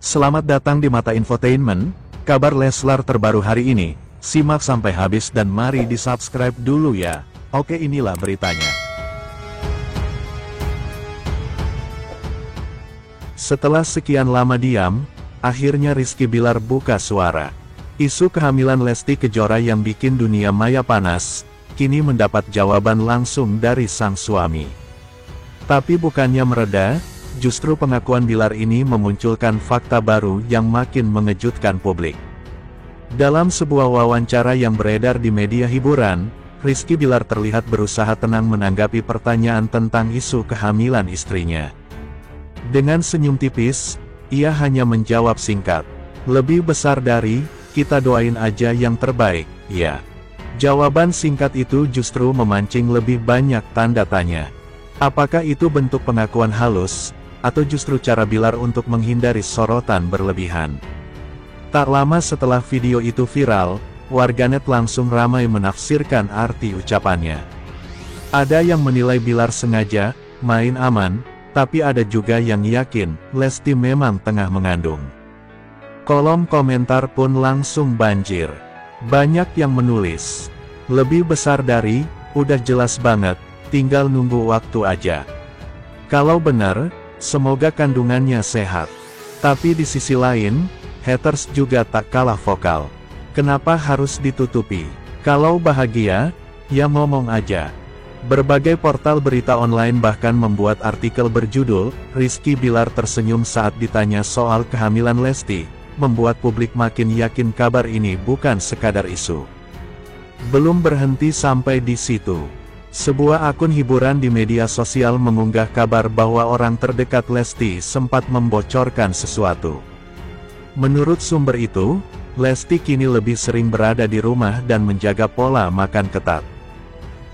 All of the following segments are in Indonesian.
Selamat datang di Mata Infotainment, kabar Leslar terbaru hari ini. Simak sampai habis dan mari di-subscribe dulu ya. Oke, inilah beritanya. Setelah sekian lama diam, akhirnya Rizky Bilar buka suara. Isu kehamilan Lesti Kejora yang bikin dunia maya panas, kini mendapat jawaban langsung dari sang suami. Tapi bukannya mereda, justru pengakuan Bilar ini memunculkan fakta baru yang makin mengejutkan publik. Dalam sebuah wawancara yang beredar di media hiburan, Rizky Bilar terlihat berusaha tenang menanggapi pertanyaan tentang isu kehamilan istrinya. Dengan senyum tipis, ia hanya menjawab singkat, "Lebih besar dari, kita doain aja yang terbaik, ya." Jawaban singkat itu justru memancing lebih banyak tanda tanya. Apakah itu bentuk pengakuan halus, atau justru cara Bilar untuk menghindari sorotan berlebihan? Tak lama setelah video itu viral, warganet langsung ramai menafsirkan arti ucapannya. Ada yang menilai Bilar sengaja main aman, tapi ada juga yang yakin Lesti memang tengah mengandung. Kolom komentar pun langsung banjir. Banyak yang menulis, "Lebih besar dari, udah jelas banget, tinggal nunggu waktu aja. Kalau benar, semoga kandungannya sehat." Tapi di sisi lain, haters juga tak kalah vokal. "Kenapa harus ditutupi? Kalau bahagia, ya ngomong aja." Berbagai portal berita online bahkan membuat artikel berjudul, "Rizky Bilar tersenyum saat ditanya soal kehamilan Lesti," membuat publik makin yakin kabar ini bukan sekadar isu. Belum berhenti sampai di situ. Sebuah akun hiburan di media sosial mengunggah kabar bahwa orang terdekat Lesti sempat membocorkan sesuatu. Menurut sumber itu, Lesti kini lebih sering berada di rumah dan menjaga pola makan ketat.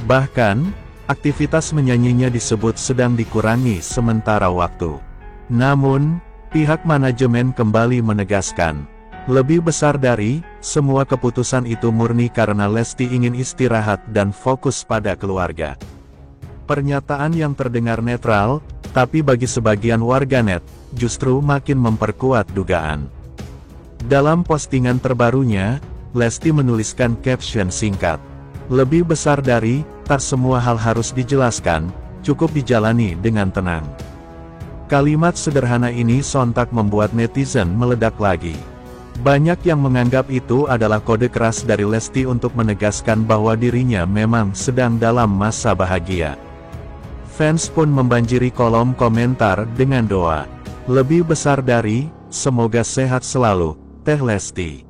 Bahkan, aktivitas menyanyinya disebut sedang dikurangi sementara waktu. Namun, pihak manajemen kembali menegaskan, lebih besar dari, semua keputusan itu murni karena Lesti ingin istirahat dan fokus pada keluarga. Pernyataan yang terdengar netral, tapi bagi sebagian warganet, justru makin memperkuat dugaan. Dalam postingan terbarunya, Lesti menuliskan caption singkat, "Lebih besar dari, tak semua hal harus dijelaskan, cukup dijalani dengan tenang." Kalimat sederhana ini sontak membuat netizen meledak lagi. Banyak yang menganggap itu adalah kode keras dari Lesti untuk menegaskan bahwa dirinya memang sedang dalam masa bahagia. Fans pun membanjiri kolom komentar dengan doa, "Lebih besar dari, semoga sehat selalu, Teh Lesti.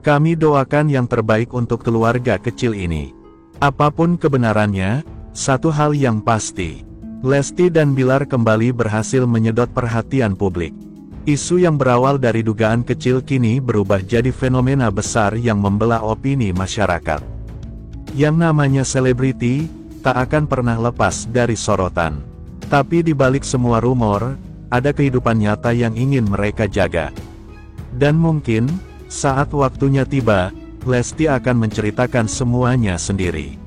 Kami doakan yang terbaik untuk keluarga kecil ini." Apapun kebenarannya, satu hal yang pasti, Lesti dan Bilar kembali berhasil menyedot perhatian publik. Isu yang berawal dari dugaan kecil kini berubah jadi fenomena besar yang membelah opini masyarakat. Yang namanya selebriti, tak akan pernah lepas dari sorotan. Tapi di balik semua rumor, ada kehidupan nyata yang ingin mereka jaga. Dan mungkin, saat waktunya tiba, Lesti akan menceritakan semuanya sendiri.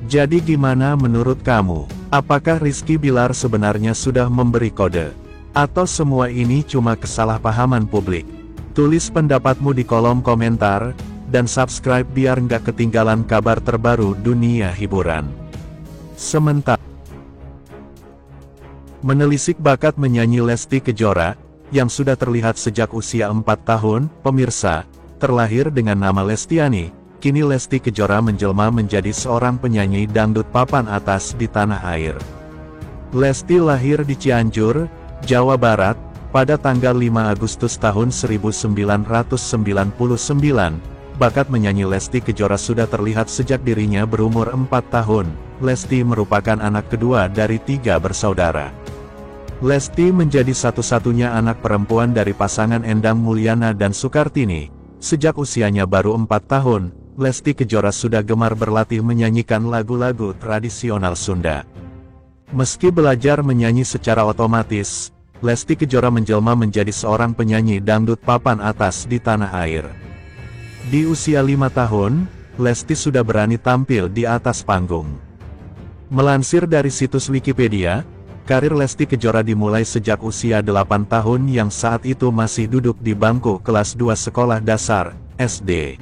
Jadi gimana menurut kamu? Apakah Rizky Bilar sebenarnya sudah memberi kode? Atau semua ini cuma kesalahpahaman publik? Tulis pendapatmu di kolom komentar, dan subscribe biar nggak ketinggalan kabar terbaru dunia hiburan. Sementara menelisik bakat menyanyi Lesti Kejora, yang sudah terlihat sejak usia 4 tahun, pemirsa, terlahir dengan nama Lestiani, kini Lesti Kejora menjelma menjadi seorang penyanyi dangdut papan atas di tanah air. Lesti lahir di Cianjur, Jawa Barat, pada tanggal 5 Agustus tahun 1999. Bakat menyanyi Lesti Kejora sudah terlihat sejak dirinya berumur 4 tahun. Lesti merupakan anak kedua dari 3 bersaudara. Lesti menjadi satu-satunya anak perempuan dari pasangan Endang Mulyana dan Sukartini. Sejak usianya baru 4 tahun, Lesti Kejora sudah gemar berlatih menyanyikan lagu-lagu tradisional Sunda. Meski belajar menyanyi secara otomatis, Lesti Kejora menjelma menjadi seorang penyanyi dangdut papan atas di tanah air. Di usia 5 tahun, Lesti sudah berani tampil di atas panggung. Melansir dari situs Wikipedia, Karir Lesti Kejora dimulai sejak usia 8 tahun yang saat itu masih duduk di bangku kelas 2 sekolah dasar, SD.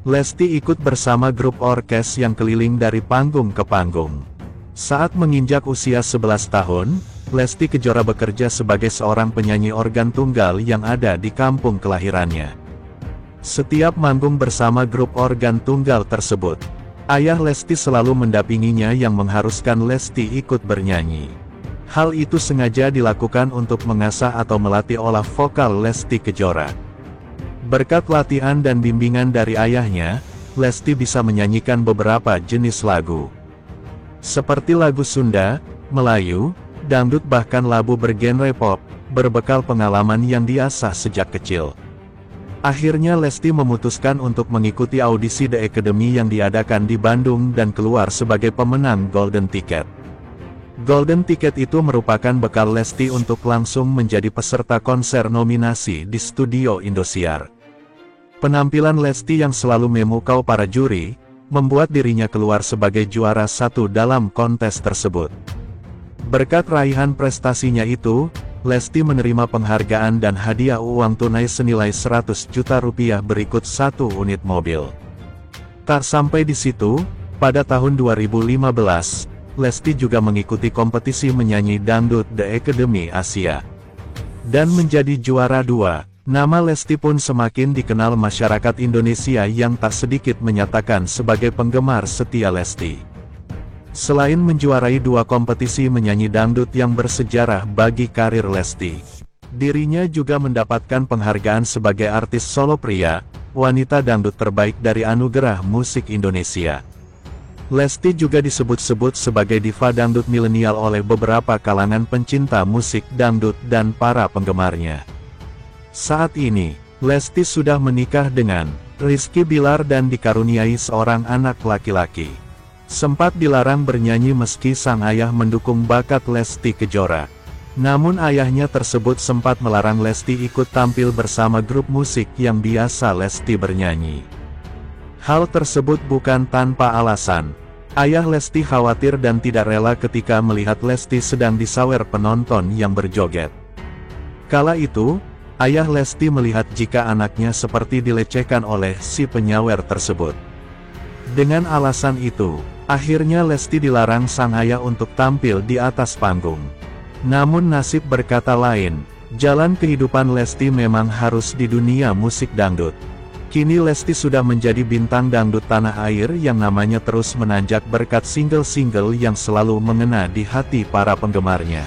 Lesti ikut bersama grup orkes yang keliling dari panggung ke panggung. Saat menginjak usia 11 tahun, Lesti Kejora bekerja sebagai seorang penyanyi organ tunggal yang ada di kampung kelahirannya. Setiap manggung bersama grup organ tunggal tersebut, ayah Lesti selalu mendampinginya yang mengharuskan Lesti ikut bernyanyi. Hal itu sengaja dilakukan untuk mengasah atau melatih olah vokal Lesti Kejora. Berkat latihan dan bimbingan dari ayahnya, Lesti bisa menyanyikan beberapa jenis lagu. Seperti lagu Sunda, Melayu, dangdut bahkan lagu bergenre pop, berbekal pengalaman yang diasah sejak kecil. Akhirnya Lesti memutuskan untuk mengikuti audisi The Academy yang diadakan di Bandung dan keluar sebagai pemenang Golden Ticket. Golden Ticket itu merupakan bekal Lesti untuk langsung menjadi peserta konser nominasi di studio Indosiar. Penampilan Lesti yang selalu memukau para juri, membuat dirinya keluar sebagai juara 1 dalam kontes tersebut. Berkat raihan prestasinya itu, Lesti menerima penghargaan dan hadiah uang tunai senilai 100 juta rupiah berikut 1 unit mobil. Tak sampai di situ, pada tahun 2015, Lesti juga mengikuti kompetisi menyanyi dangdut The Academy Asia. Dan menjadi juara 2, nama Lesti pun semakin dikenal masyarakat Indonesia yang tak sedikit menyatakan sebagai penggemar setia Lesti. Selain menjuarai 2 kompetisi menyanyi dangdut yang bersejarah bagi karir Lesti, dirinya juga mendapatkan penghargaan sebagai artis solo pria, wanita dangdut terbaik dari Anugerah Musik Indonesia. Lesti juga disebut-sebut sebagai diva dangdut milenial oleh beberapa kalangan pencinta musik dangdut dan para penggemarnya. Saat ini, Lesti sudah menikah dengan Rizky Bilar dan dikaruniai seorang anak laki-laki. Sempat dilarang bernyanyi meski sang ayah mendukung bakat Lesti Kejora. Namun ayahnya tersebut sempat melarang Lesti ikut tampil bersama grup musik yang biasa Lesti bernyanyi. Hal tersebut bukan tanpa alasan. Ayah Lesti khawatir dan tidak rela ketika melihat Lesti sedang disawer penonton yang berjoget. Kala itu, ayah Lesti melihat jika anaknya seperti dilecehkan oleh si penyawer tersebut. Dengan alasan itu, akhirnya Lesti dilarang sang ayah untuk tampil di atas panggung. Namun nasib berkata lain, jalan kehidupan Lesti memang harus di dunia musik dangdut. Kini Lesti sudah menjadi bintang dangdut tanah air yang namanya terus menanjak berkat single-single yang selalu mengena di hati para penggemarnya.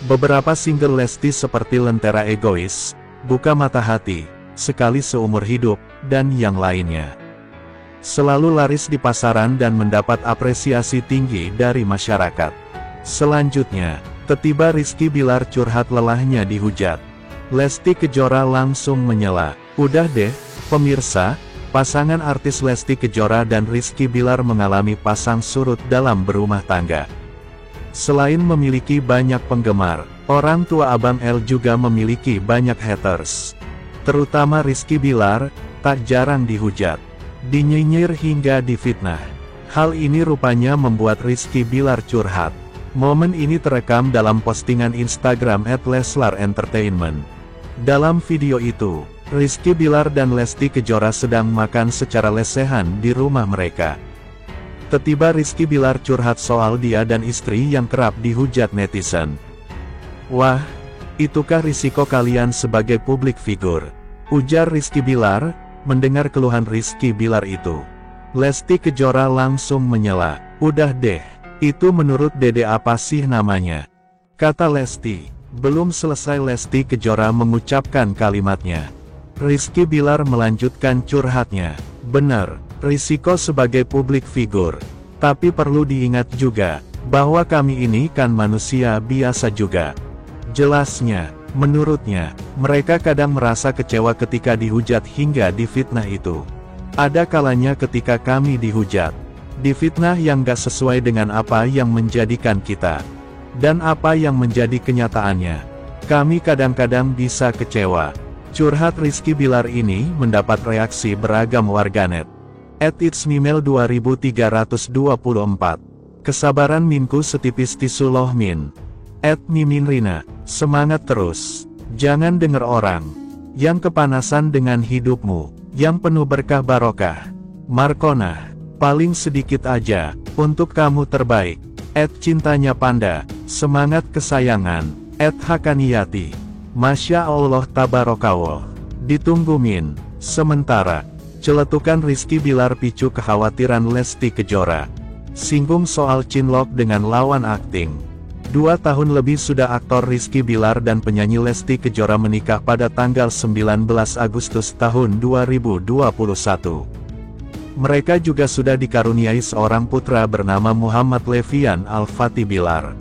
Beberapa single Lesti seperti Lentera Egois, Buka Mata Hati, Sekali Seumur Hidup, dan yang lainnya selalu laris di pasaran dan mendapat apresiasi tinggi dari masyarakat. Selanjutnya, tiba Rizky Bilar curhat lelahnya dihujat. Lesti Kejora langsung menyela, "Udah deh, pemirsa, pasangan artis Lesti Kejora dan Rizky Bilar mengalami pasang surut dalam berumah tangga. Selain memiliki banyak penggemar, orang tua Abang L juga memiliki banyak haters. Terutama Rizky Bilar, tak jarang dihujat, dinyinyir hingga difitnah. Hal ini rupanya membuat Rizky Bilar curhat. Momen ini terekam dalam postingan Instagram @leslar_entertainment. Dalam video itu, Rizky Bilar dan Lesti Kejora sedang makan secara lesehan di rumah mereka. Tiba Rizky Bilar curhat soal dia dan istri yang kerap dihujat netizen. "Wah, itukah risiko kalian sebagai publik figur?" ujar Rizky Bilar. Mendengar keluhan Rizky Bilar itu, Lesti Kejora langsung menyela, "Udah deh, itu menurut Dede apa sih namanya?" kata Lesti. Belum selesai Lesti Kejora mengucapkan kalimatnya, Rizky Bilar melanjutkan curhatnya, "Bener, risiko sebagai publik figur. Tapi perlu diingat juga, bahwa kami ini kan manusia biasa juga." Jelasnya, menurutnya, mereka kadang merasa kecewa ketika dihujat hingga difitnah itu. Ada kalanya ketika kami dihujat, difitnah yang gak sesuai dengan apa yang menjadikan kita, dan apa yang menjadi kenyataannya. Kami kadang-kadang bisa kecewa. Curhat Rizky Bilar ini mendapat reaksi beragam warganet. @itsmimel2324 Kesabaran minku setipis tisu loh min. Mimin Rina, semangat terus. Jangan denger orang yang kepanasan dengan hidupmu, yang penuh berkah barokah. Markona, paling sedikit aja, untuk kamu terbaik. Cintanya Panda, semangat kesayangan. Hakaniyati, Masya Allah tabarakallah. Ditunggu min. Sementara, celetukan Rizky Bilar picu kekhawatiran Lesti Kejora. Singgung soal cinlok dengan lawan akting. 2 tahun lebih sudah aktor Rizky Bilar dan penyanyi Lesti Kejora menikah pada tanggal 19 Agustus tahun 2021. Mereka juga sudah dikaruniai seorang putra bernama Muhammad Levian Al-Fatih Bilar.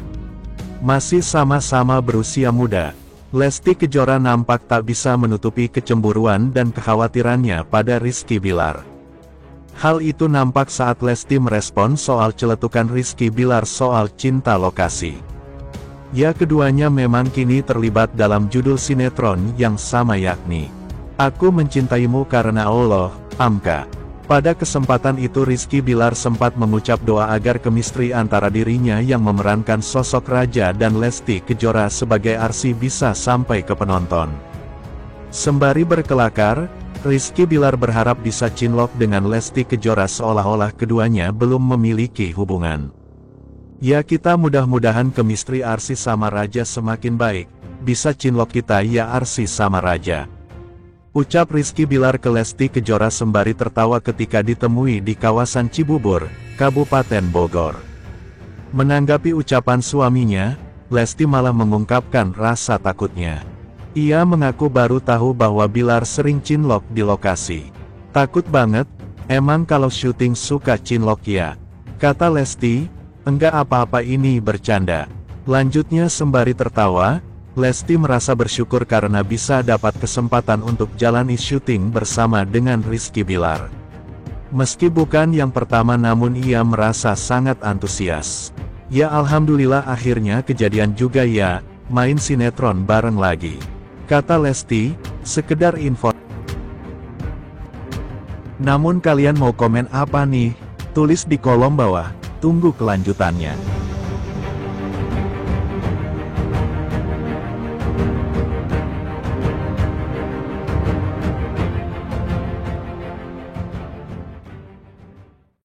Masih sama-sama berusia muda, Lesti Kejora nampak tak bisa menutupi kecemburuan dan kekhawatirannya pada Rizky Bilar. Hal itu nampak saat Lesti merespon soal celetukan Rizky Bilar soal cinta lokasi. Ya, keduanya memang kini terlibat dalam judul sinetron yang sama yakni Aku Mencintaimu Karena Allah, Amka. Pada kesempatan itu Rizky Bilar sempat mengucap doa agar kemistri antara dirinya yang memerankan sosok Raja dan Lesti Kejora sebagai arsi bisa sampai ke penonton. Sembari berkelakar, Rizky Bilar berharap bisa cinlok dengan Lesti Kejora seolah-olah keduanya belum memiliki hubungan. Ya, kita mudah-mudahan kemistri Arsi sama Raja semakin baik, bisa cinlok kita ya Arsi sama Raja. Ucap Rizky Bilar ke Lesti Kejora sembari tertawa ketika ditemui di kawasan Cibubur, Kabupaten Bogor. Menanggapi ucapan suaminya, Lesti malah mengungkapkan rasa takutnya. Ia mengaku baru tahu bahwa Bilar sering cinlok di lokasi. Takut banget, emang kalau syuting suka cinlok ya? Kata Lesti, enggak apa-apa ini bercanda. Lanjutnya sembari tertawa, Lesti merasa bersyukur karena bisa dapat kesempatan untuk jalani syuting bersama dengan Rizky Bilar. Meski bukan yang pertama namun ia merasa sangat antusias. Ya alhamdulillah akhirnya kejadian juga ya, main sinetron bareng lagi. Kata Lesti, sekedar info. Namun kalian mau komen apa nih? Tulis di kolom bawah, tunggu kelanjutannya.